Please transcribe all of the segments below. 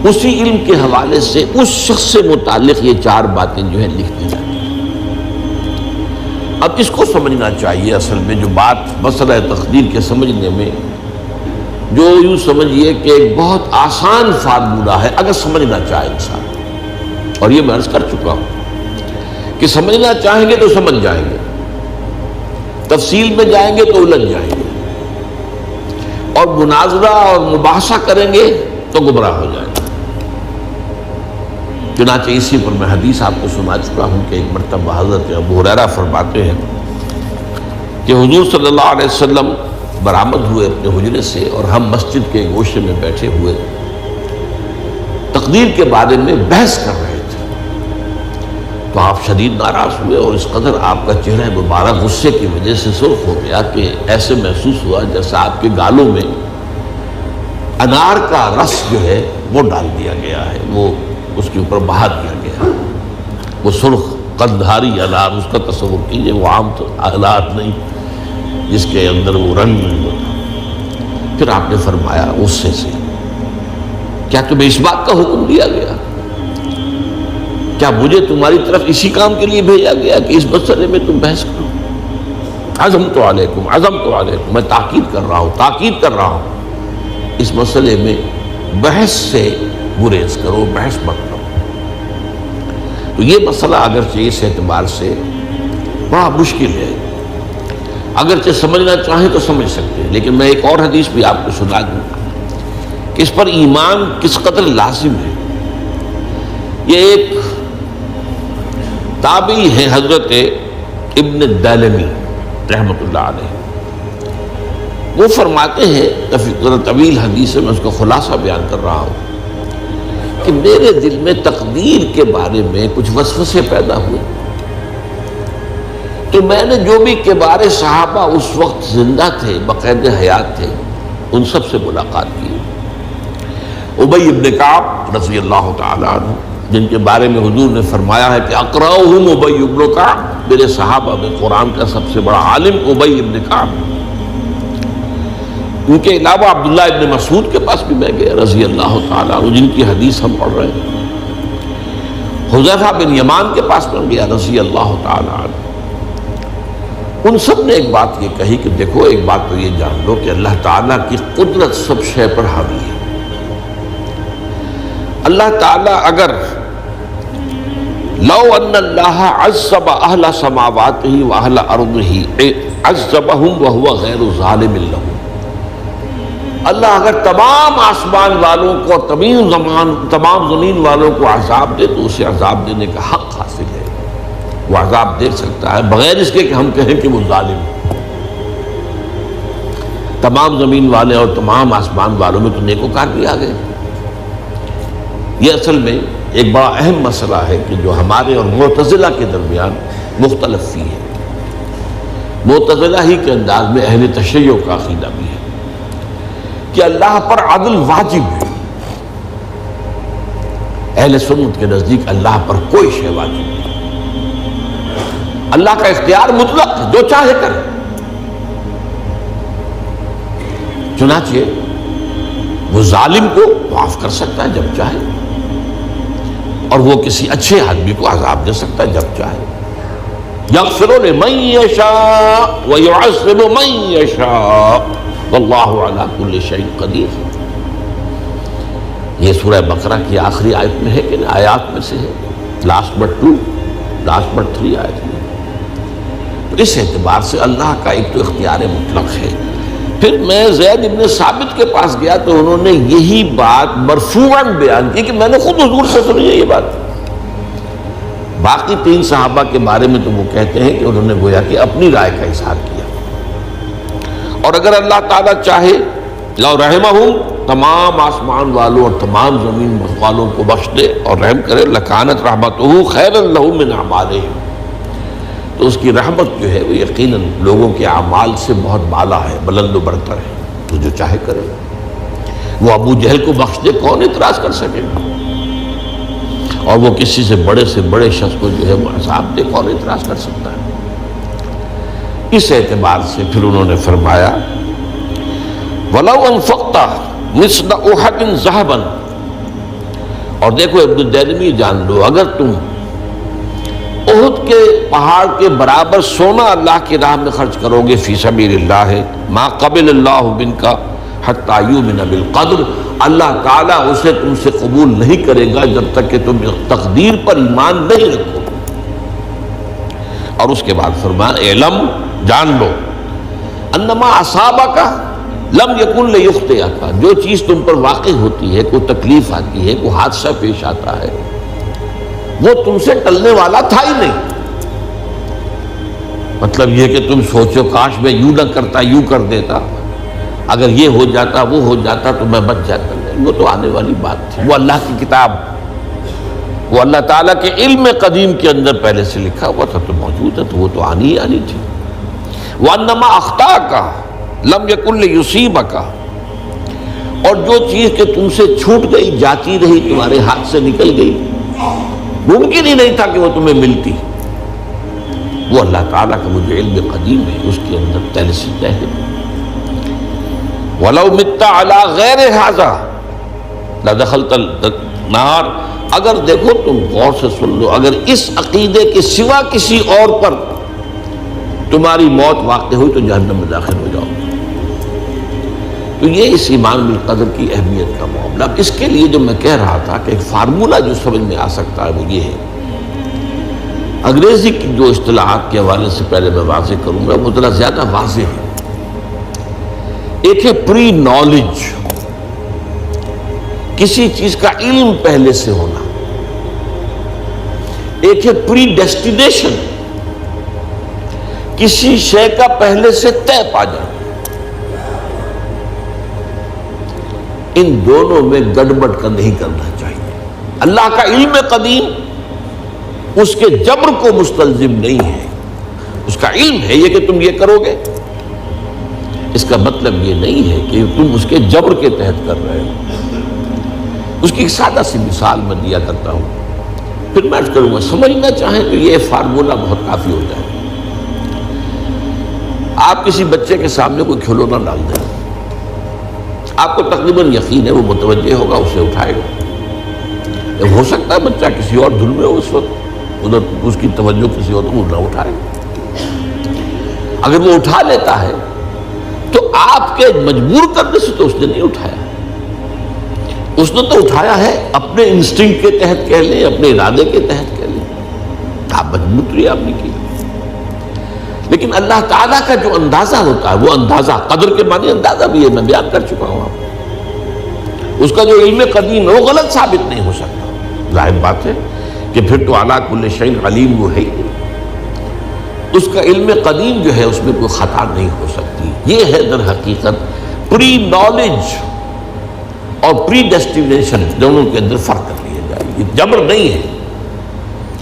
اسی علم کے حوالے سے اس شخص سے متعلق یہ 4 باتیں جو ہیں لکھ دی جاتی ہیں۔ اب اس کو سمجھنا چاہیے، اصل میں جو بات مسئلہ تقدیر کے سمجھنے میں، جو یوں سمجھیے کہ ایک بہت آسان فارمولہ ہے اگر سمجھنا چاہے انسان، اور یہ میں عرض کر چکا ہوں کہ سمجھنا چاہیں گے تو سمجھ جائیں گے، تفصیل میں جائیں گے تو الجھ جائیں گے، اور مناظرہ اور مباحثہ کریں گے تو گمراہ ہو جائیں گے۔ چنانچہ اسی پر میں حدیث آپ کو سنا چکا ہوں کہ ایک مرتبہ حضرت ابو ہریرہ فرماتے ہیں کہ حضور صلی اللہ علیہ وسلم برآمد ہوئے اپنے حجرے سے، اور ہم مسجد کے گوشے میں بیٹھے ہوئے تقدیر کے بارے میں بحث کر رہے تھے، تو آپ شدید ناراض ہوئے، اور اس قدر آپ کا چہرہ مبارک غصے کی وجہ سے سرخ ہو گیا کہ ایسے محسوس ہوا جیسا آپ کے گالوں میں انار کا رس جو ہے وہ ڈال دیا گیا ہے، وہ اس کے اوپر بہا دیا گیا، وہ سرخ قندھاری انار، اس کا تصور کیجئے، وہ عام تو انار نہیں جس کے اندر وہ رنگ نہیں ہوتا۔ پھر آپ نے فرمایا غصے سے، کیا تمہیں اس بات کا حکم دیا گیا؟ کیا مجھے تمہاری طرف اسی کام کے لیے بھیجا گیا کہ اس مسئلے میں تم بحث کرو؟ عزمت علیکم، میں تاکید کر رہا ہوں اس مسئلے میں بحث سے گریز کرو، بحث مت کرو۔ تو یہ مسئلہ اگرچہ اس اعتبار سے بڑا مشکل ہے، اگرچہ سمجھنا چاہیں تو سمجھ سکتے ہیں، لیکن میں ایک اور حدیث بھی آپ کو سنا دوں کہ اس پر ایمان کس قدر لازم ہے۔ یہ ایک تابعی ہے حضرت ابن الدیلمی رحمۃ اللہ علیہ، وہ فرماتے ہیں، طویل حدیث ہے، میں اس کا خلاصہ بیان کر رہا ہوں، کہ میرے دل میں تقدیر کے بارے میں کچھ وسوسے پیدا ہوئے، تو میں نے جو بھی کبار صحابہ اس وقت زندہ تھے، بقید حیات تھے، ان سب سے ملاقات کی۔ ابی بن کعب رضی اللہ تعالی عنہ، جن کے بارے میں حضور نے فرمایا ہے کہ اقرأہم ابی بن کعب، میرے صحابہ میں قرآن کا سب سے بڑا عالم ابی بن کعب۔ ان کے علاوہ عبداللہ ابن مسعود کے پاس بھی میں گیا رضی اللہ تعالیٰ عنہ، جن کی حدیث ہم پڑھ رہے ہیں۔ حذیفہ بن یمان کے پاس میں گیا رضی اللہ تعالیٰ عنہ۔ ان سب نے ایک بات یہ کہی کہ دیکھو، ایک بات تو یہ جان لو کہ اللہ تعالیٰ کی قدرت سب شے پر حاوی ہے۔ اللہ تعالیٰ اگر لو ان اللہ عذب اہل سماواتہ واہل ارضہ عذبہم وہو غیر ظالم لہم، اللہ اگر تمام آسمان والوں کو، تمام زمین والوں کو عذاب دے تو اسے عذاب دینے کا حق حاصل ہے، وہ عذاب دے سکتا ہے بغیر اس کے کہ ہم کہیں کہ وہ ظالم ہے۔ تمام زمین والے اور تمام آسمان والوں میں تو نیکوکار بھی آ گئے۔ یہ اصل میں ایک بڑا اہم مسئلہ ہے کہ جو ہمارے اور معتزلہ کے درمیان مختلف فی ہے۔ معتزلہ ہی کے انداز میں اہل تشیع کا عقیدہ بھی ہے کہ اللہ پر عدل واجب ہے، اہل سنت کے نزدیک اللہ پر کوئی شے واجب نہیں، اللہ کا اختیار مطلق ہے، جو چاہے کرے۔ چنانچہ وہ ظالم کو معاف کر سکتا ہے جب چاہے، اور وہ کسی اچھے آدمی کو عذاب دے سکتا ہے جب چاہے۔ یغفر لمن یشاء ویعذب من یشاء واللہ علی کل شیء قدیر۔ یہ سورہ بقرہ کی آخری آیت میں ہے کہ آیات میں سے ہے، لاسٹ بٹ 3 آیت میں۔ تو اس اعتبار سے اللہ کا ایک تو اختیار مطلق ہے۔ پھر میں زید ابن ثابت کے پاس گیا تو انہوں نے یہی بات مرفوعاً بیان کی کہ میں نے خود حضور سے سنی ہے یہ بات۔ باقی 3 صحابہ کے بارے میں تو وہ کہتے ہیں کہ انہوں نے گویا کہ اپنی رائے کا اظہار کیا، اور اگر اللہ تعالیٰ چاہے لو رحمہم، تمام آسمان والوں اور تمام زمین والوں کو بخش دے اور رحم کرے، لکانت رحمتہ خیرا لہم من اعمالہم، تو اس کی رحمت جو ہے وہ یقیناً لوگوں کے اعمال سے بہت بالا ہے، بلند و برتر ہے، تو جو چاہے کرے۔ وہ ابو جہل کو بخش دے، کون اعتراض کر سکے گا؟ اور وہ کسی سے بڑے شخص کو جو ہے وہ عذاب دے، کون اعتراض کر سکتا ہے؟ اس اعتبار سے پھر انہوں نے فرمایا وَلَوْ أَنفَقْتَ مِثْلَ أُحَدٍ ذَهَبًا اور دیکھو ابن الدیلمی جان لو، اگر تم احد کے پہاڑ کے برابر سونا اللہ کی راہ میں خرچ کرو گے فی سبیل اللہ، ما قبل اللہ منک حتی یؤمن بالقدر، اللہ تعالیٰ اسے تم سے قبول نہیں کرے گا جب تک کہ تم تقدیر پر ایمان نہیں رکھو۔ اور اس کے بعد فرمایا اعلم، جان لو، انما اصابک لم یکن لیخطئک، جو چیز تم پر واقع ہوتی ہے، کوئی تکلیف آتی ہے، کوئی حادثہ پیش آتا ہے، وہ تم سے ٹلنے والا تھا ہی نہیں۔ مطلب یہ کہ تم سوچو کاش میں یوں نہ کرتا، یوں کر دیتا، اگر یہ ہو جاتا وہ ہو جاتا تو میں بچ جاتا، نہیں، وہ تو آنے والی بات تھی، وہ اللہ کی کتاب، وہ اللہ تعالیٰ کے علم قدیم کے اندر پہلے سے لکھا ہوا تھا، تو موجود ہے، تو وہ تو آنی ہی آنی تھی۔ وَأَنَّمَا أَخْطَأَكَ لَمْ يَكُنْ لِيُصِيبَكَ، اور جو چیز کہ تم سے چھوٹ گئی، جاتی رہی، تمہارے ہاتھ سے نکل گئی، ممکن ہی نہیں تھا کہ وہ تمہیں ملتی، وہ اللہ تعالیٰ کا وہ جو علم قدیم ہے اس کے اندر پہلے سے طے ہے۔ وَلَوْ مِتَّ عَلَىٰ غَيْرِ هَٰذَا لَدَخَلْتَ النَّارَ، اگر دیکھو تم غور سے سن لو، اگر اس عقیدے کے سوا کسی اور پر تمہاری موت واقع ہوئی تو جہنم میں داخل ہو جاؤ۔ تو یہ اس ایمان بالقدر کی اہمیت کا معاملہ۔ اس کے لیے جو میں کہہ رہا تھا کہ ایک فارمولہ جو سمجھ میں آ سکتا ہے وہ یہ ہے، انگریزی کی جو اصطلاحات کے حوالے سے پہلے میں واضح کروں گا، وہ ذرا زیادہ واضح ہے۔ ایک ہے پری نالج، کسی چیز کا علم پہلے سے ہونا، ایک ہے پری ڈیسٹینیشن، کسی شے کا پہلے سے طے پا جانا۔ ان دونوں میں گڑبڑ کا نہیں کرنا چاہیے۔ اللہ کا علم قدیم اس کے جبر کو مستلزم نہیں ہے، اس کا علم ہے یہ کہ تم یہ کرو گے، اس کا مطلب یہ نہیں ہے کہ تم اس کے جبر کے تحت کر رہے ہو۔ اس کی ایک سادہ سی مثال میں دیا کرتا ہوں، پھر میں عرض کروں گا، سمجھنا چاہیں تو یہ فارمولہ بہت کافی ہو جائے۔ آپ کسی بچے کے سامنے کوئی کھلونا ڈال دیں، آپ کو تقریباً یقین ہے وہ متوجہ ہوگا، اسے اٹھائے گا۔ ہو سکتا ہے بچہ کسی اور دھن میں ہو اس وقت، ادھر اس کی توجہ کسی اور کو نہ اٹھائے۔ اگر وہ اٹھا لیتا ہے تو آپ کے مجبور کرنے سے تو اس نے نہیں اٹھایا، اس نے تو اٹھایا ہے اپنے انسٹنکٹ کے تحت کہہ لیں، اپنے ارادے کے تحت کہہ لیں، آپ مجبور تو آپ نے کی۔ لیکن اللہ تعالیٰ کا جو اندازہ ہوتا ہے، وہ اندازہ قدر کے معنی اندازہ بھی ہے، میں بیان کر چکا ہوں آپ کو۔ اس کا جو علم قدیم ہے وہ غلط ثابت نہیں ہو سکتا۔ ظاہر بات ہے کہ پھر تو اعلیٰ کل شیء علیم وہ ہے ہی، اس کا علم قدیم جو ہے اس میں کوئی خطا نہیں ہو سکتی۔ یہ ہے در حقیقت پری نالج اور پری ڈیسٹینیشن، دونوں کے اندر فرق کر لیا جائے، یہ جبر نہیں ہے۔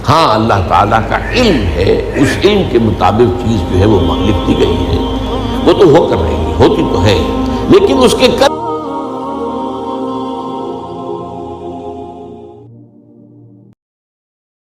ہاں اللہ تعالیٰ کا علم ہے، اس علم کے مطابق چیز جو ہے وہ لکھتی گئی ہے، وہ تو ہو کر رہی ہے، ہوتی تو ہے، لیکن اس کے